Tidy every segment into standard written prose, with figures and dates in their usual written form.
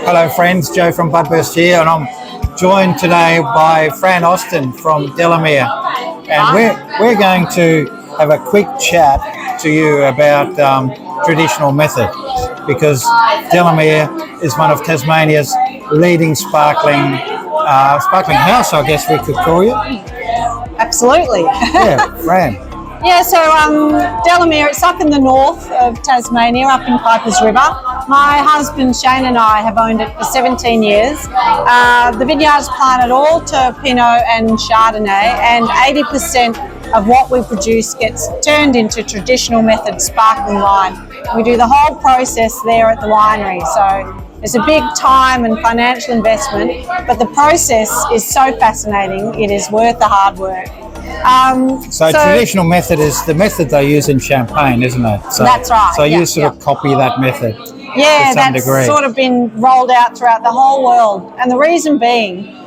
Hello friends, Joe from Budburst here, and I'm joined today by Fran Austin from Delamere, and we're going to have a quick chat to you about traditional method, because Delamere is one of Tasmania's leading sparkling house, I guess we could call you. Absolutely. Yeah, Fran. Yeah, so Delamere, it's up in the north of Tasmania, up in Pipers River. My husband Shane and I have owned it for 17 years. The vineyard's planted all to Pinot and Chardonnay, and 80% of what we produce gets turned into traditional method sparkling wine. We do the whole process there at the winery, so it's a big time and financial investment, but the process is so fascinating, it is worth the hard work. So traditional method is the method they use in Champagne, isn't it? So, that's right. So you sort of copy that method. Yeah, that's sort of been rolled out throughout the whole world. And the reason being,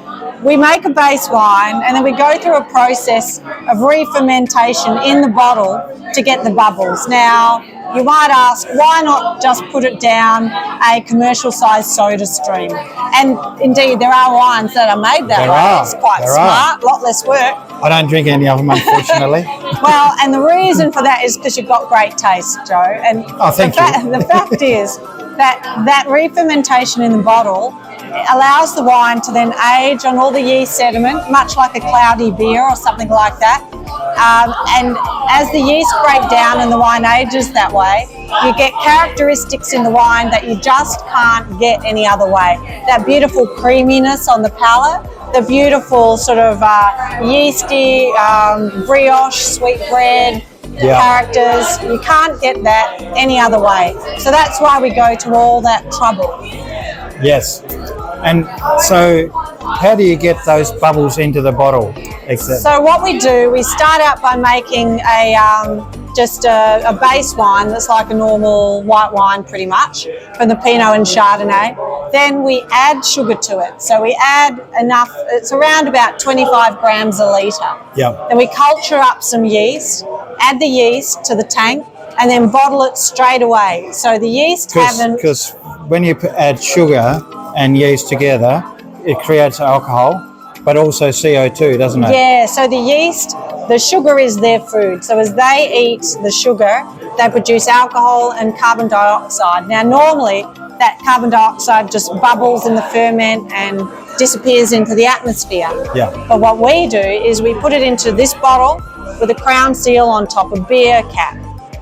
we make a base wine and then we go through a process of re-fermentation in the bottle to get the bubbles. Now, you might ask, why not just put it down a commercial-sized soda stream? And indeed, there are wines that are made that way. It's quite smart, a lot less work. I don't drink any of them, unfortunately. Well, and the reason for that is because you've got great taste, Joe. And thank you. The fact is that re-fermentation in the bottle allows the wine to then age on all the yeast sediment, much like a cloudy beer or something like that. And as the yeast break down and the wine ages that way, you get characteristics in the wine that you just can't get any other way. That beautiful creaminess on the palate, the beautiful sort of yeasty, brioche, sweet bread characters. You can't get that any other way. So that's why we go to all that trouble. Yes. And so how do you get those bubbles into the bottle? So what we do, we start out by making just a base wine that's like a normal white wine pretty much from the Pinot and Chardonnay. Then we add sugar to it. So we add enough, it's around about 25 grams a litre. Yeah. Then we culture up some yeast, add the yeast to the tank, and then bottle it straight away. So the yeast Because when you add sugar and yeast together, it creates alcohol, but also CO2, doesn't it? Yeah, so the yeast, the sugar is their food. So as they eat the sugar, they produce alcohol and carbon dioxide. Now, normally, that carbon dioxide just bubbles in the ferment and disappears into the atmosphere. Yeah. But what we do is we put it into this bottle with a crown seal on top, a beer cap.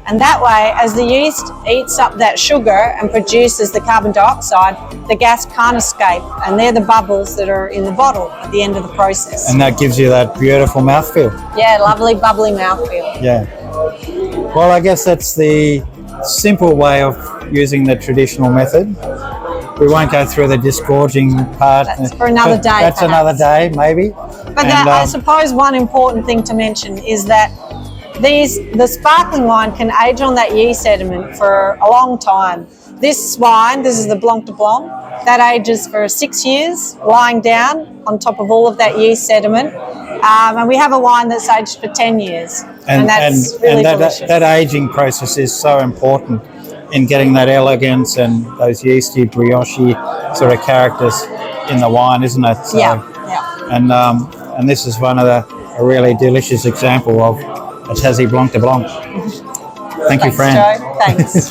And that way, as the yeast eats up that sugar and produces the carbon dioxide, the gas can't escape. And they're the bubbles that are in the bottle at the end of the process. And that gives you that beautiful mouthfeel. Yeah, lovely, bubbly mouthfeel. Yeah. Well, I guess that's the simple way of using the traditional method. We won't go through the disgorging part. That's for another day. That's another day, maybe. But I suppose one important thing to mention is that the sparkling wine can age on that yeast sediment for a long time. This wine, this is the Blanc de Blanc, that ages for 6 years, lying down on top of all of that yeast sediment. And we have a wine that's aged for 10 years. And that's really delicious. That aging process is so important in getting that elegance and those yeasty, brioche sort of characters in the wine, isn't it? So, yeah. And this is a really delicious example of a Tassie Blanc de Blanc. Thank you, Fran. Thanks, Joe. Thanks.